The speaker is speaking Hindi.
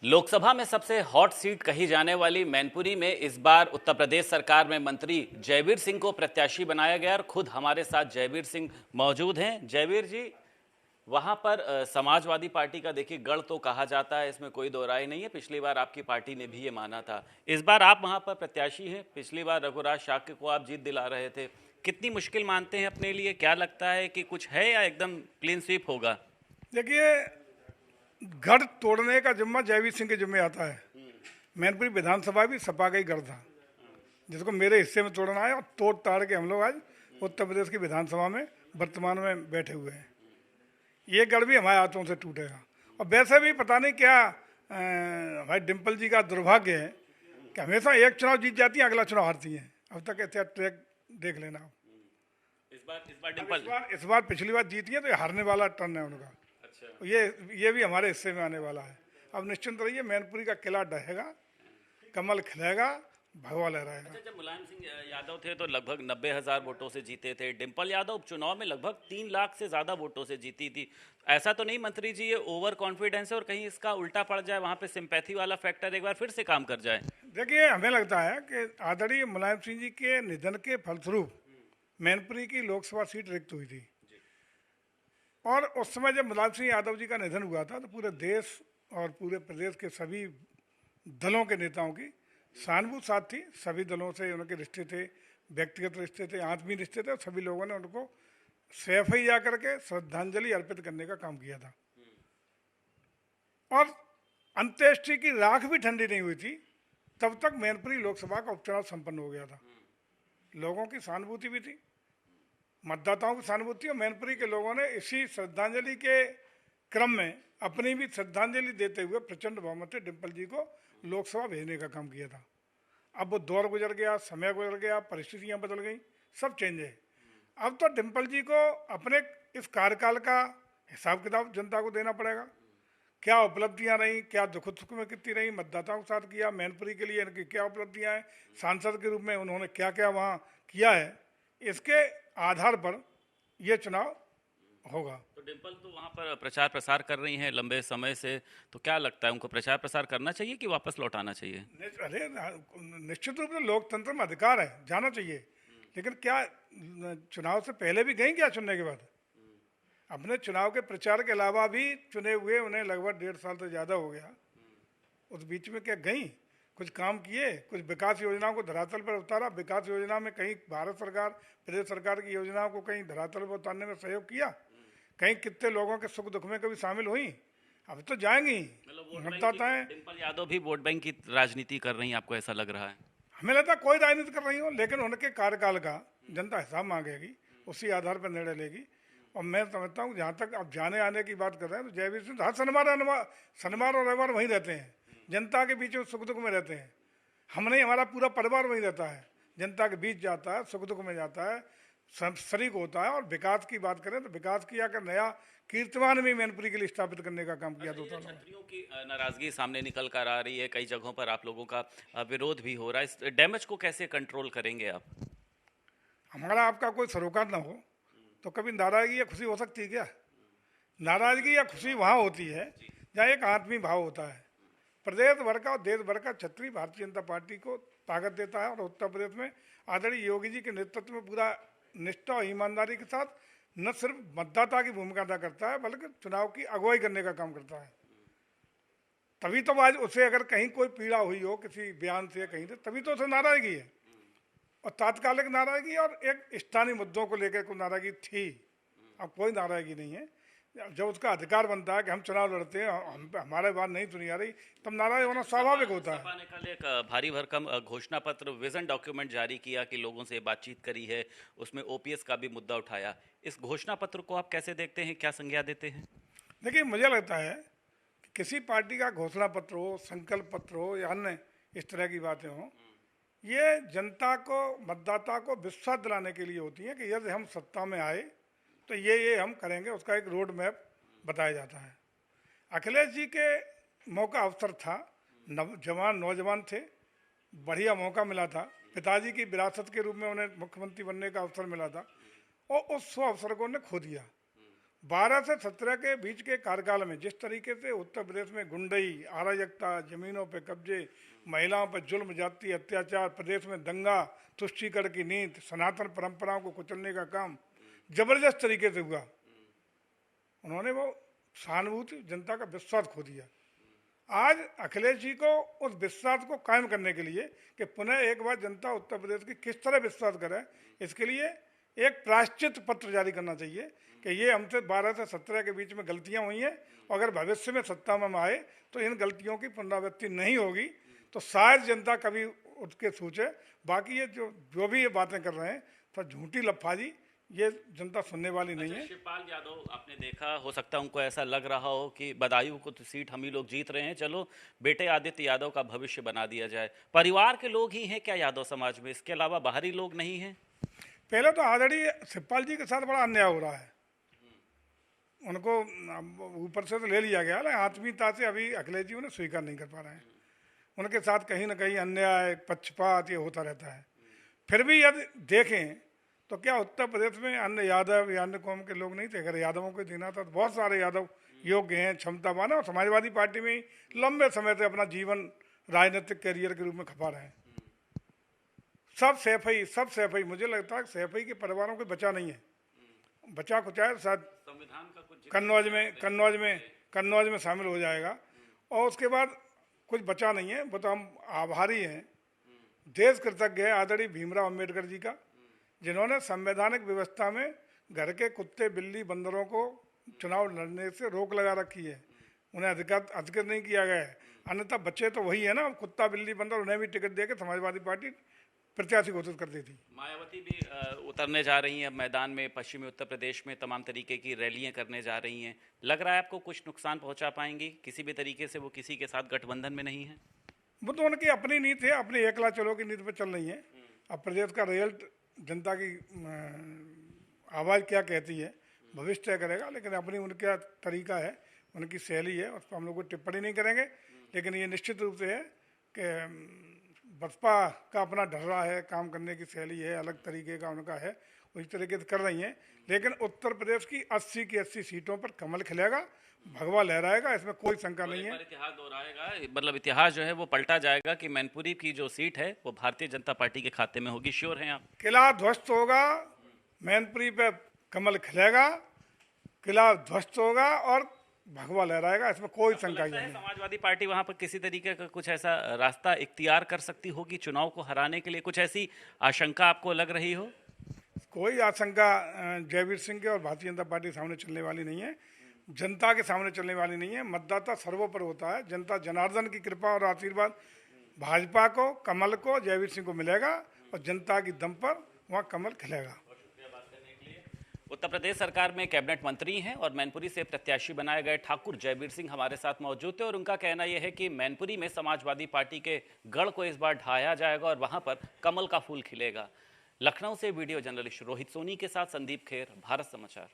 लोकसभा में सबसे हॉट सीट कही जाने वाली मैनपुरी में इस बार उत्तर प्रदेश सरकार में मंत्री जयवीर सिंह को प्रत्याशी बनाया गया और खुद हमारे साथ जयवीर सिंह मौजूद हैं। जयवीर जी, वहां पर समाजवादी पार्टी का देखिए गढ़ तो कहा जाता है, इसमें कोई दो राय नहीं है। पिछली बार आपकी पार्टी ने भी ये माना था। इस बार आप वहां पर प्रत्याशी हैं। पिछली बार रघुराज शाक्य को आप जीत दिला रहे थे। कितनी मुश्किल मानते हैं अपने लिए? क्या लगता है कि कुछ है या एकदम क्लीन स्वीप होगा? देखिए, गढ़ तोड़ने का जिम्मा जयवीर सिंह के जिम्मे आता है। मैनपुरी विधानसभा भी सपा का ही गढ़ था, जिसको मेरे हिस्से में तोड़ना है, और तोड़ ताड़ के हम लोग आज उत्तर प्रदेश की विधानसभा में वर्तमान में बैठे हुए हैं। ये गढ़ भी हमारे हाथों से टूटेगा। और वैसे भी पता नहीं क्या भाई डिम्पल जी का दुर्भाग्य है कि हमेशा एक चुनाव जीत जाती है, अगला चुनाव हारती है। अब तक ऐसा ट्रैक देख लेना आप। इस बार पिछली बार जीती है, तो ये हारने वाला टर्न है उनका। अच्छा। ये भी हमारे हिस्से में आने वाला है। अब निश्चिंत रहिए, मैनपुरी का किला ढहेगा, कमल खिलेगा, भगवा लहराएगा। अच्छा, जब मुलायम सिंह यादव थे तो लगभग 90,000 वोटों से जीते थे। डिम्पल यादव उपचुनाव में लगभग 3 लाख से ज्यादा वोटों से जीती थी। ऐसा तो नहीं मंत्री जी ये ओवर कॉन्फिडेंस है और कहीं इसका उल्टा पड़ जाए, वहां पे सिंपैथी वाला फैक्टर एक बार फिर से काम कर जाए? देखिए, हमें लगता है कि आदरणीय मुलायम सिंह जी के निधन के फलस्वरूप मैनपुरी की लोकसभा सीट रिक्त हुई थी। और उस समय जब मुलायम सिंह यादव जी का निधन हुआ था, तो पूरे देश और पूरे प्रदेश के सभी दलों के नेताओं की सहानुभूति साथ थी। सभी दलों से उनके रिश्ते थे, व्यक्तिगत रिश्ते थे, आत्मीय रिश्ते थे, और सभी लोगों ने उनको सैफई जा करके श्रद्धांजलि अर्पित करने का काम किया था। और अंत्येष्टि की राख भी ठंडी नहीं हुई थी, तब तक मैनपुरी लोकसभा का उपचुनाव संपन्न हो गया था। लोगों की सहानुभूति भी थी, मतदाताओं की सहानुभूति, और मैनपुरी के लोगों ने इसी श्रद्धांजलि के क्रम में अपनी भी श्रद्धांजलि देते हुए प्रचंड बहुमत से डिम्पल जी को लोकसभा भेजने का काम किया था। अब वो दौर गुजर गया, समय गुजर गया, परिस्थितियां बदल गई, सब चेंज है। अब तो डिम्पल जी को अपने इस कार्यकाल का हिसाब किताब जनता को देना पड़ेगा। क्या उपलब्धियां रही, क्या दुख सुख में कितनी रही, मतदाताओं के साथ किया, मैनपुरी के लिए इनकी क्या उपलब्धियां हैं, सांसद के रूप में उन्होंने क्या क्या वहाँ किया है, इसके आधार पर यह चुनाव होगा। तो डिम्पल तो वहाँ पर प्रचार प्रसार कर रही हैं लंबे समय से, तो क्या लगता है उनको प्रचार प्रसार करना चाहिए कि वापस लौटाना चाहिए? अरे निश्चित रूप से लोकतंत्र में अधिकार है, जाना चाहिए। लेकिन क्या चुनाव से पहले भी गई क्या? चुनने के बाद अपने चुनाव के प्रचार के अलावा भी चुने हुए उन्हें लगभग 1.5 साल से ज़्यादा हो गया। उस बीच में क्या गई? कुछ काम किए, कुछ विकास योजनाओं को धरातल पर उतारा। विकास योजना में कहीं भारत सरकार, प्रदेश सरकार की योजनाओं को कहीं धरातल पर उतारने में सहयोग किया? कहीं कितने लोगों के सुख दुख में कभी शामिल हुई? अब तो जाएंगी मतदाताएं। डिम्पल यादव भी वोट बैंक की राजनीति कर रही हैं, आपको ऐसा लग रहा है? हमें लगता है कोई राजनीति कर रही हो, लेकिन उनके कार्यकाल का जनता हिसाब मांगेगी, उसी आधार पर निर्णय लेगी। और मैं समझता हूँ, जहाँ तक अब जाने आने की बात कर रहे हैं, तो जयवीर सिंह हर शनिवार और रविवार वहीं रहते हैं, जनता के बीच सुख दुख में रहते हैं। हम नहीं, हमारा पूरा परिवार वहीं रहता है, जनता के बीच जाता है, सुख दुख में जाता है, शरीक होता है। और विकास की बात करें तो विकास किया कर नया कीर्तिमान भी मैनपुरी के लिए स्थापित करने का काम किया। छत्रियों की नाराजगी सामने निकल कर आ रही है, कई जगहों पर आप लोगों का विरोध भी हो रहा है। इस डैमेज को कैसे कंट्रोल करेंगे आप? हमारा आपका कोई सरोकार ना हो तो कभी नाराजगी या खुशी हो सकती है क्या? नाराजगी या खुशी वहाँ होती है जहाँ एक आत्मीय भाव होता है। प्रदेश भर का और देश भर का छत्री भारतीय जनता पार्टी को ताकत देता है। और उत्तर प्रदेश में आदरणीय योगी जी के नेतृत्व में पूरा निष्ठा और ईमानदारी के साथ न सिर्फ मतदाता की भूमिका अदा करता है, बल्कि चुनाव की अगुवाई करने का काम करता है। तभी तो आज उसे अगर कहीं कोई पीड़ा हुई हो किसी बयान से कहीं से, तभी तो उसे नाराजगी है। और तात्कालिक नाराजगी और एक स्थानीय मुद्दों को लेकर कोई नाराजगी थी, अब कोई नाराजगी नहीं है। जब उसका अधिकार बनता है कि हम चुनाव लड़ते हैं, हमारे बात नहीं सुनी आ रही, तब नाराज होना स्वाभाविक होता है। सपा ने कल एक भारी भरकम घोषणा पत्र, विजन डॉक्यूमेंट जारी किया कि लोगों से बातचीत करी है, उसमें ओपीएस का भी मुद्दा उठाया। इस घोषणा पत्र को आप कैसे देखते हैं, क्या संज्ञा देते हैं? देखिए, मुझे लगता है कि किसी पार्टी का घोषणा पत्र हो, संकल्प पत्र हो या अन्य इस तरह की बातें हों, ये जनता को, मतदाता को विश्वास दिलाने के लिए होती है कि यदि हम सत्ता में आए तो ये हम करेंगे। उसका एक रोड मैप बताया जाता है। अखिलेश जी के मौका अवसर था, नौजवान थे, बढ़िया मौका मिला था, पिताजी की विरासत के रूप में उन्हें मुख्यमंत्री बनने का अवसर मिला था, और उस अवसर को उन्हें खो दिया। 12 से 17 के बीच के कार्यकाल में जिस तरीके से उत्तर प्रदेश में गुंडई, अराजकता, जमीनों पर कब्जे, महिलाओं पर जुल्म, जाति अत्याचार, प्रदेश में दंगा, तुष्टीकरण की नीति, सनातन परंपराओं को कुचलने का काम जबरदस्त तरीके से हुआ। उन्होंने वो सहानुभूति, जनता का विश्वास खो दिया। आज अखिलेश जी को उस विश्वास को कायम करने के लिए कि पुनः एक बार जनता उत्तर प्रदेश की किस तरह विश्वास करे, इसके लिए एक प्रायश्चित पत्र जारी करना चाहिए कि ये हमसे 12 से 17 के बीच में गलतियां हुई हैं, अगर भविष्य में सत्ता में हम आए तो इन गलतियों की पुनरावृत्ति नहीं होगी, तो शायद जनता कभी उठ के सोचे। बाकी ये जो भी ये बातें कर रहे हैं तो झूठी लफाजी, ये जनता सुनने वाली नहीं है। शिवपाल यादव आपने देखा, हो सकता है उनको ऐसा लग रहा हो कि बदायूं को तो सीट हम ही लोग जीत रहे हैं, चलो बेटे आदित्य यादव का भविष्य बना दिया जाए। परिवार के लोग ही हैं क्या यादव समाज में, इसके अलावा बाहरी लोग नहीं हैं? पहले तो आदरणीय शिवपाल जी के साथ बड़ा अन्याय हो रहा है, उनको ऊपर से तो ले लिया गया, लेकिन आत्मीयता से अभी अखिलेश जी उन्हें स्वीकार नहीं कर पा रहे हैं। उनके साथ कहीं ना कहीं अन्याय, पक्षपात ये होता रहता है। फिर भी यदि देखें तो क्या उत्तर प्रदेश में अन्य यादव या अन्य कौम के लोग नहीं थे? अगर यादवों को देना था तो बहुत सारे यादव योग्य हैं, क्षमतावान है, और समाजवादी पार्टी में ही लंबे समय से अपना जीवन राजनीतिक करियर के रूप में खपा रहे हैं। सब सैफई, मुझे लगता है सैफई के परिवारों को बचा नहीं है, बचा कुछ है शायद संविधान का कुछ कन्नौज में शामिल हो जाएगा, और उसके बाद कुछ बचा नहीं है। वो तो हम आभारी हैं, देश कृतज्ञ है आदरणीय भीमराव अम्बेडकर जी का, जिन्होंने संवैधानिक व्यवस्था में घर के कुत्ते, बिल्ली, बंदरों को चुनाव लड़ने से रोक लगा रखी है, उन्हें अधिकृत नहीं किया गया है। अन्यथा बच्चे तो वही है ना, कुत्ता, बिल्ली, बंदर, उन्हें भी टिकट देकर समाजवादी पार्टी प्रत्याशी घोषित कर दी थी। मायावती भी उतरने जा रही हैं मैदान में, पश्चिमी उत्तर प्रदेश में तमाम तरीके की रैलियां करने जा रही हैं। लग रहा है आपको कुछ नुकसान पहुंचा पाएंगी किसी भी तरीके से? वो किसी के साथ गठबंधन में नहीं है। वो तो उनकी अपनी नीति है, अपनी एकला चलो की नीति पर चल रही है। अब प्रदेश का रिजल्ट जनता की आवाज़ क्या कहती है भविष्य तय करेगा, लेकिन अपनी उनका तरीका है, उनकी शैली है, उस पर हम लोग कोई टिप्पणी नहीं करेंगे। लेकिन ये निश्चित रूप से है कि बसपा का अपना ढर्रा है, काम करने की शैली है, अलग तरीके का उनका है, उसी तरीके से कर रही हैं। लेकिन उत्तर प्रदेश की 80 की 80 सीटों पर कमल खिलेगा, भगवा लहराएगा, इसमें कोई शंका नहीं है। इतिहास दोहराएगा, मतलब इतिहास जो है वो पलटा जाएगा कि मैनपुरी की जो सीट है वो भारतीय जनता पार्टी के खाते में होगी। श्योर हैं आप? किला ध्वस्त होगा, मैनपुरी पे कमल खिलेगा, किला ध्वस्त होगा और भगवा लहराएगा, इसमें कोई शंका ही नहीं। समाजवादी पार्टी वहां पर किसी तरीके का कुछ ऐसा रास्ता इख्तियार कर सकती होगी चुनाव को हराने के लिए? कुछ ऐसी आशंका आपको लग रही हो? कोई आशंका जयवीर सिंह के और भारतीय जनता पार्टी सामने चलने वाली नहीं है, जनता के सामने चलने वाली नहीं है। मतदाता सर्वोपरि होता है, जनता जनार्दन की कृपा और आशीर्वाद भाजपा को, कमल को, जयवीर सिंह को मिलेगा, और जनता की दम पर वहाँ कमल खिलेगा। उत्तर प्रदेश सरकार में कैबिनेट मंत्री हैं और मैनपुरी से प्रत्याशी बनाए गए ठाकुर जयवीर सिंह हमारे साथ मौजूद थे, और उनका कहना यह है कि मैनपुरी में समाजवादी पार्टी के गढ़ को इस बार ढाया जाएगा और वहां पर कमल का फूल खिलेगा। लखनऊ से वीडियो जर्नलिस्ट रोहित सोनी के साथ संदीप खेर, भारत समाचार।